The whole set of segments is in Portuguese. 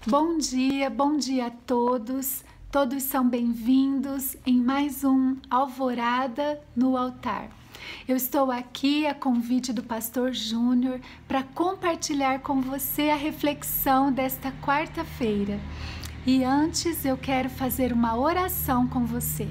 Bom dia a todos. Todos são bem-vindos em mais um Alvorada no Altar. Eu estou aqui a convite do Pastor Júnior para compartilhar com você a reflexão desta quarta-feira. E antes eu quero fazer uma oração com você.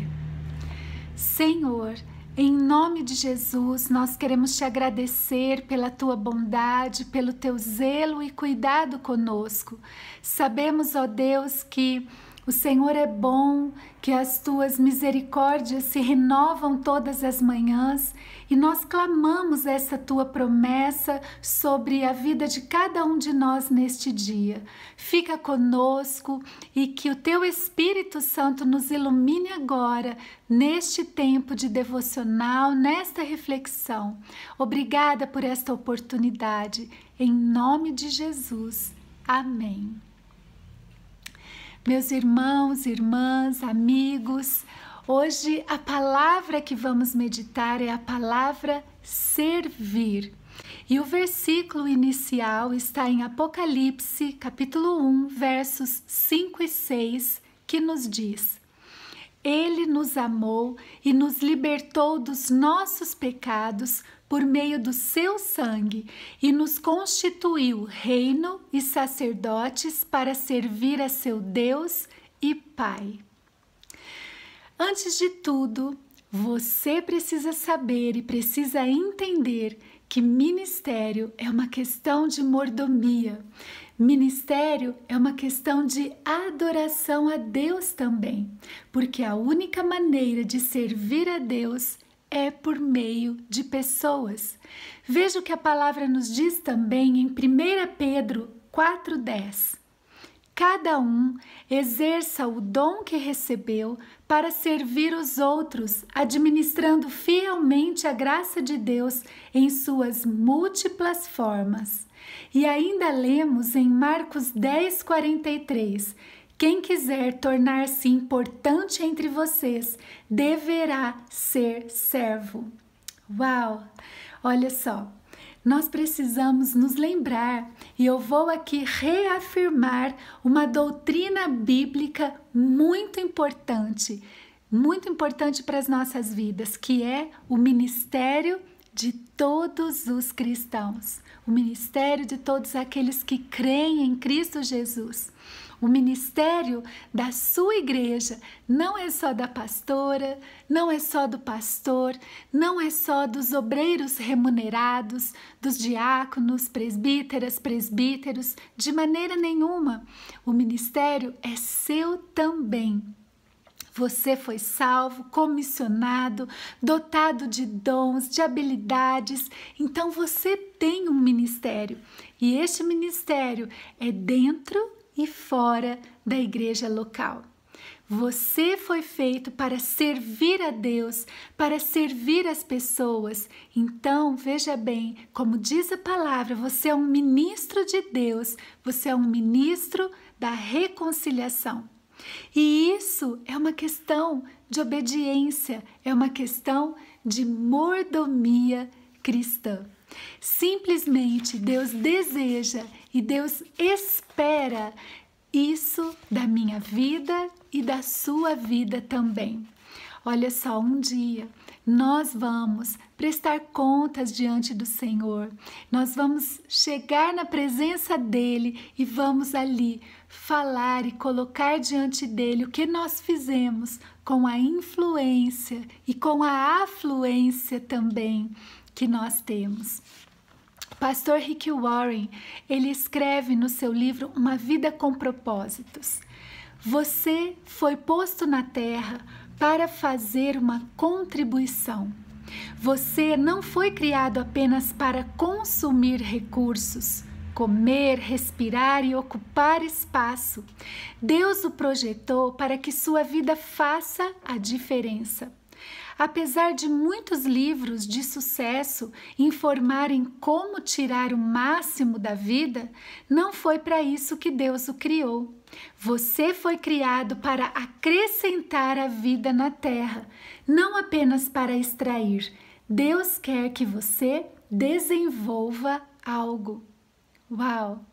Senhor, em nome de Jesus, nós queremos te agradecer pela tua bondade, pelo teu zelo e cuidado conosco. Sabemos, ó Deus, que o Senhor é bom, que as tuas misericórdias se renovam todas as manhãs e nós clamamos essa tua promessa sobre a vida de cada um de nós neste dia. Fica conosco e que o teu Espírito Santo nos ilumine agora, neste tempo de devocional, nesta reflexão. Obrigada por esta oportunidade. Em nome de Jesus. Amém. Meus irmãos, irmãs, amigos, hoje a palavra que vamos meditar é a palavra servir. E o versículo inicial está em Apocalipse, capítulo 1, versos 5 e 6, que nos diz: Ele nos amou e nos libertou dos nossos pecados por meio do seu sangue e nos constituiu reino e sacerdotes para servir a seu Deus e Pai. Antes de tudo, você precisa saber e precisa entender que ministério é uma questão de mordomia. Ministério é uma questão de adoração a Deus também, porque a única maneira de servir a Deus é por meio de pessoas. Veja o que a palavra nos diz também em 1 Pedro 4,10. Cada um exerça o dom que recebeu para servir os outros, administrando fielmente a graça de Deus em suas múltiplas formas. E ainda lemos em Marcos 10,43, quem quiser tornar-se importante entre vocês, deverá ser servo. Uau! Olha só, nós precisamos nos lembrar, e eu vou aqui reafirmar uma doutrina bíblica muito importante para as nossas vidas, que é o ministério de todos os cristãos, o ministério de todos aqueles que creem em Cristo Jesus. O ministério da sua igreja não é só da pastora, não é só do pastor, não é só dos obreiros remunerados, dos diáconos, presbíteras, presbíteros, de maneira nenhuma. O ministério é seu também. Você foi salvo, comissionado, dotado de dons, de habilidades, então você tem um ministério. E este ministério é dentro e fora da igreja local. Você foi feito para servir a Deus, para servir as pessoas. Então, veja bem, como diz a palavra, você é um ministro de Deus, você é um ministro da reconciliação. E isso é uma questão de obediência, é uma questão de mordomia cristã. Simplesmente Deus deseja e Deus espera isso da minha vida e da sua vida também. Olha só, um dia nós vamos prestar contas diante do Senhor, nós vamos chegar na presença dEle e vamos ali falar e colocar diante dEle o que nós fizemos com a influência e com a afluência também que nós temos. O pastor Rick Warren, ele escreve no seu livro Uma Vida com Propósitos: você foi posto na terra para fazer uma contribuição. Você não foi criado apenas para consumir recursos, comer, respirar e ocupar espaço. Deus o projetou para que sua vida faça a diferença. Apesar de muitos livros de sucesso informarem como tirar o máximo da vida, não foi para isso que Deus o criou. Você foi criado para acrescentar a vida na terra, não apenas para extrair. Deus quer que você desenvolva algo. Uau!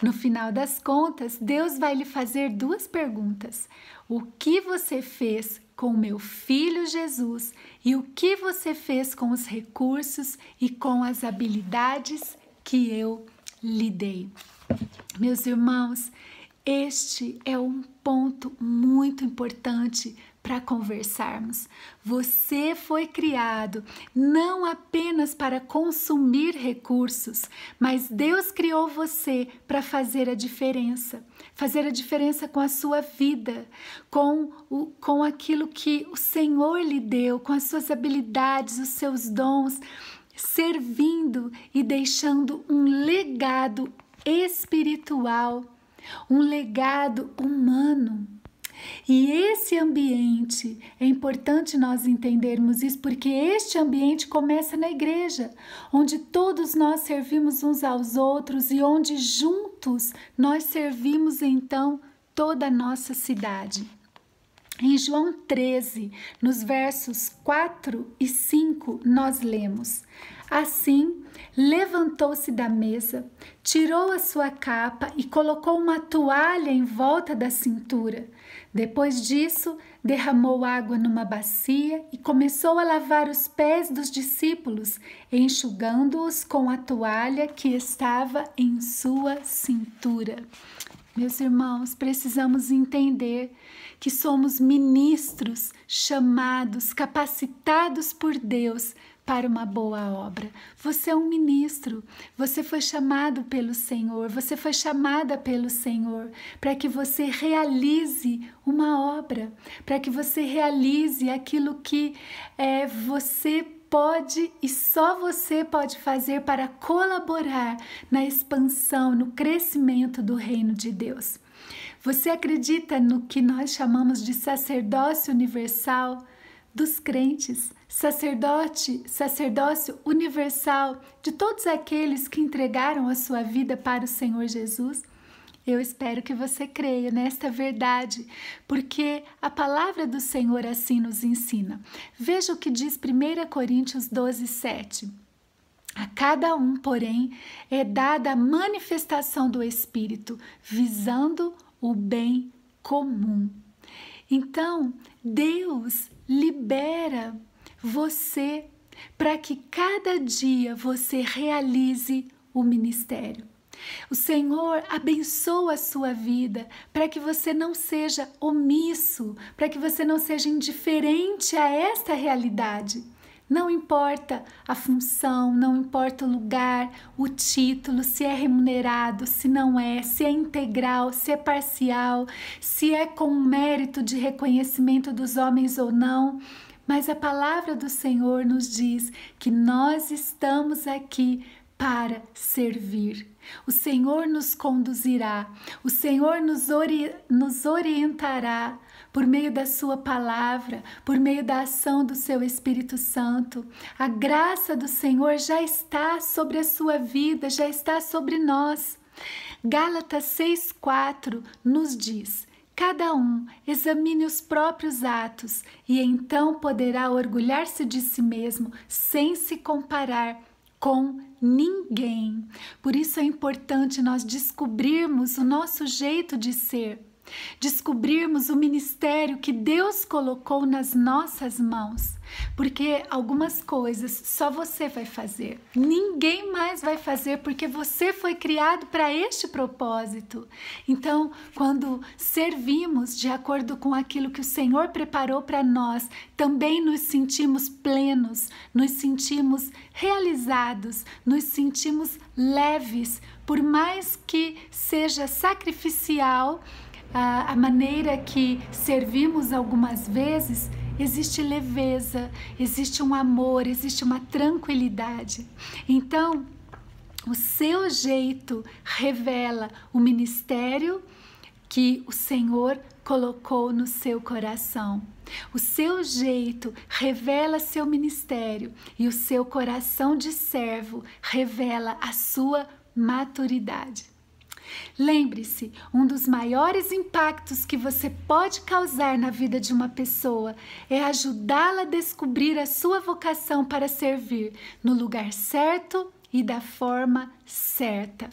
No final das contas, Deus vai lhe fazer duas perguntas: o que você fez com o meu filho Jesus e o que você fez com os recursos e com as habilidades que eu lhe dei? Meus irmãos, este é um ponto muito importante para conversarmos. Você foi criado não apenas para consumir recursos, mas Deus criou você para fazer a diferença com a sua vida, com aquilo que o Senhor lhe deu, com as suas habilidades, os seus dons, servindo e deixando um legado espiritual, um legado humano. E esse ambiente, é importante nós entendermos isso, porque este ambiente começa na igreja, onde todos nós servimos uns aos outros e onde juntos nós servimos então toda a nossa cidade. Em João 13, nos versos 4 e 5, nós lemos: assim, levantou-se da mesa, tirou a sua capa e colocou uma toalha em volta da cintura. Depois disso, derramou água numa bacia e começou a lavar os pés dos discípulos, enxugando-os com a toalha que estava em sua cintura. Meus irmãos, precisamos entender que somos ministros chamados, capacitados por Deus para uma boa obra. Você é um ministro, você foi chamado pelo Senhor, você foi chamada pelo Senhor para que você realize uma obra, para que você realize aquilo que você pode e só você pode fazer para colaborar na expansão, no crescimento do reino de Deus. Você acredita no que nós chamamos de sacerdócio universal dos crentes? Sacerdócio universal de todos aqueles que entregaram a sua vida para o Senhor Jesus? Eu espero que você creia nesta verdade, porque a palavra do Senhor assim nos ensina. Veja o que diz 1 Coríntios 12, 7. A cada um, porém, é dada a manifestação do Espírito, visando o bem comum. Então, Deus libera você para que cada dia você realize o ministério. O Senhor abençoa a sua vida para que você não seja omisso, para que você não seja indiferente a esta realidade. Não importa a função, não importa o lugar, o título, se é remunerado, se não é, se é integral, se é parcial, se é com mérito de reconhecimento dos homens ou não. Mas a palavra do Senhor nos diz que nós estamos aqui para servir. O Senhor nos conduzirá, o Senhor nos orientará por meio da sua palavra, por meio da ação do seu Espírito Santo. A graça do Senhor já está sobre a sua vida, já está sobre nós. Gálatas 6,4 nos diz: cada um examine os próprios atos e então poderá orgulhar-se de si mesmo sem se comparar com ninguém. Por isso é importante nós descobrirmos o nosso jeito de ser, descobrirmos o ministério que Deus colocou nas nossas mãos, porque algumas coisas só você vai fazer, ninguém mais vai fazer, porque você foi criado para este propósito. Então, quando servimos de acordo com aquilo que o Senhor preparou para nós, também nos sentimos plenos, nos sentimos realizados, nos sentimos leves, por mais que seja sacrificial a maneira que servimos algumas vezes, existe leveza, existe um amor, existe uma tranquilidade. Então, o seu jeito revela o ministério que o Senhor colocou no seu coração. O seu jeito revela seu ministério e o seu coração de servo revela a sua maturidade. Lembre-se, um dos maiores impactos que você pode causar na vida de uma pessoa é ajudá-la a descobrir a sua vocação para servir no lugar certo e da forma certa.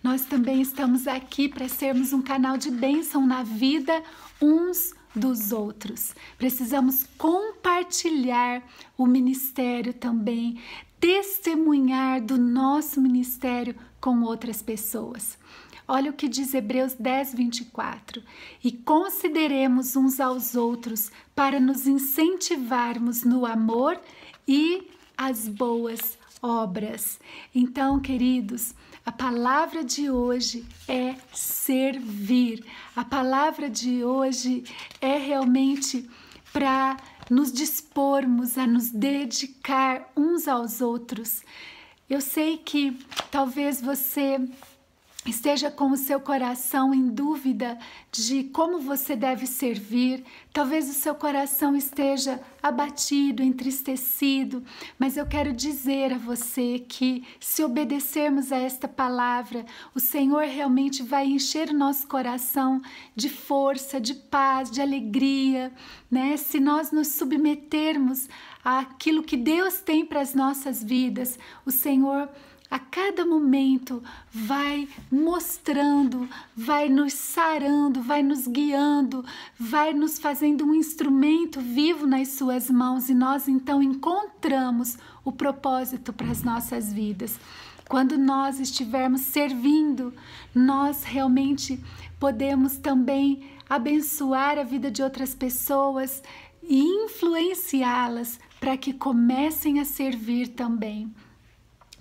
Nós também estamos aqui para sermos um canal de bênção na vida uns dos outros. Precisamos compartilhar o ministério também, testemunhar do nosso ministério com outras pessoas. Olha o que diz Hebreus 10, 24. E consideremos uns aos outros para nos incentivarmos no amor e as boas obras. Então, queridos, a palavra de hoje é servir. A palavra de hoje é realmente para nos dispormos a nos dedicar uns aos outros. Eu sei que talvez você esteja com o seu coração em dúvida de como você deve servir, talvez o seu coração esteja abatido, entristecido, mas eu quero dizer a você que se obedecermos a esta palavra, o Senhor realmente vai encher o nosso coração de força, de paz, de alegria, né? Se nós nos submetermos àquilo que Deus tem para as nossas vidas, o Senhor a cada momento vai mostrando, vai nos sarando, vai nos guiando, vai nos fazendo um instrumento vivo nas suas mãos e nós então encontramos o propósito para as nossas vidas. Quando nós estivermos servindo, nós realmente podemos também abençoar a vida de outras pessoas e influenciá-las para que comecem a servir também.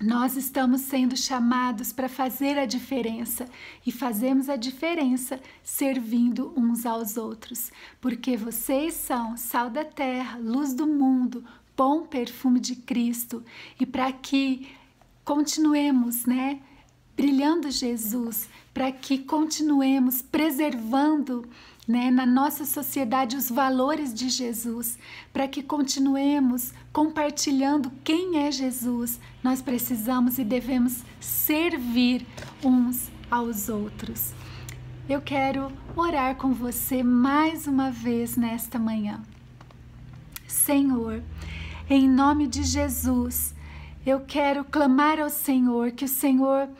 Nós estamos sendo chamados para fazer a diferença e fazemos a diferença servindo uns aos outros, porque vocês são sal da terra, luz do mundo, bom perfume de Cristo, e para que continuemos, né, brilhando Jesus, para que continuemos preservando, né, na nossa sociedade os valores de Jesus, para que continuemos compartilhando quem é Jesus, nós precisamos e devemos servir uns aos outros. Eu quero orar com você mais uma vez nesta manhã. Senhor, em nome de Jesus, eu quero clamar ao Senhor, que o Senhor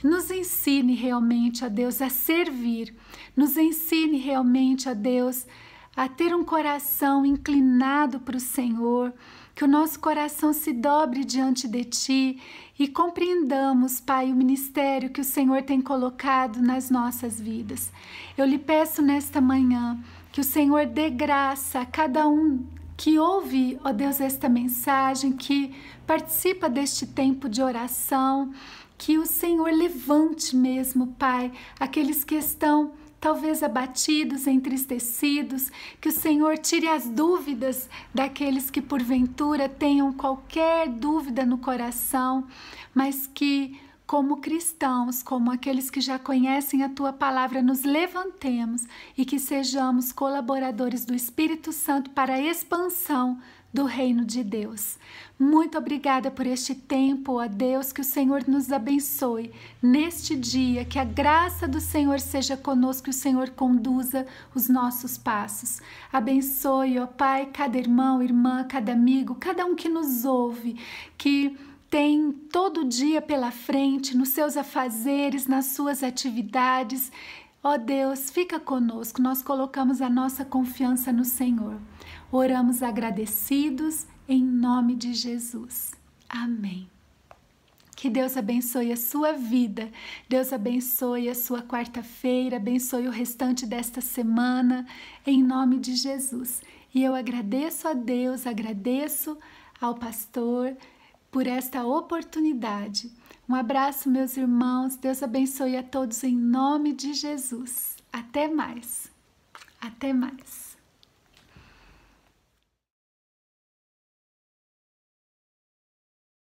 nos ensine realmente, ó Deus, a servir. Nos ensine realmente, ó Deus, a ter um coração inclinado para o Senhor, que o nosso coração se dobre diante de Ti e compreendamos, Pai, o ministério que o Senhor tem colocado nas nossas vidas. Eu lhe peço nesta manhã que o Senhor dê graça a cada um que ouve, ó Deus, esta mensagem, que participa deste tempo de oração, que o Senhor levante mesmo, Pai, aqueles que estão talvez abatidos, entristecidos, que o Senhor tire as dúvidas daqueles que porventura tenham qualquer dúvida no coração, mas que como cristãos, como aqueles que já conhecem a Tua palavra, nos levantemos e que sejamos colaboradores do Espírito Santo para a expansão do reino de Deus. Muito obrigada por este tempo, ó Deus, que o Senhor nos abençoe neste dia, que a graça do Senhor seja conosco, que o Senhor conduza os nossos passos. Abençoe, ó Pai, cada irmão, irmã, cada amigo, cada um que nos ouve, que tem todo dia pela frente, nos seus afazeres, nas suas atividades. Ó Deus, fica conosco, nós colocamos a nossa confiança no Senhor. Oramos agradecidos em nome de Jesus. Amém. Que Deus abençoe a sua vida, Deus abençoe a sua quarta-feira, abençoe o restante desta semana, em nome de Jesus. E eu agradeço a Deus, agradeço ao pastor por esta oportunidade. Um abraço, meus irmãos, Deus abençoe a todos em nome de Jesus. Até mais. Até mais.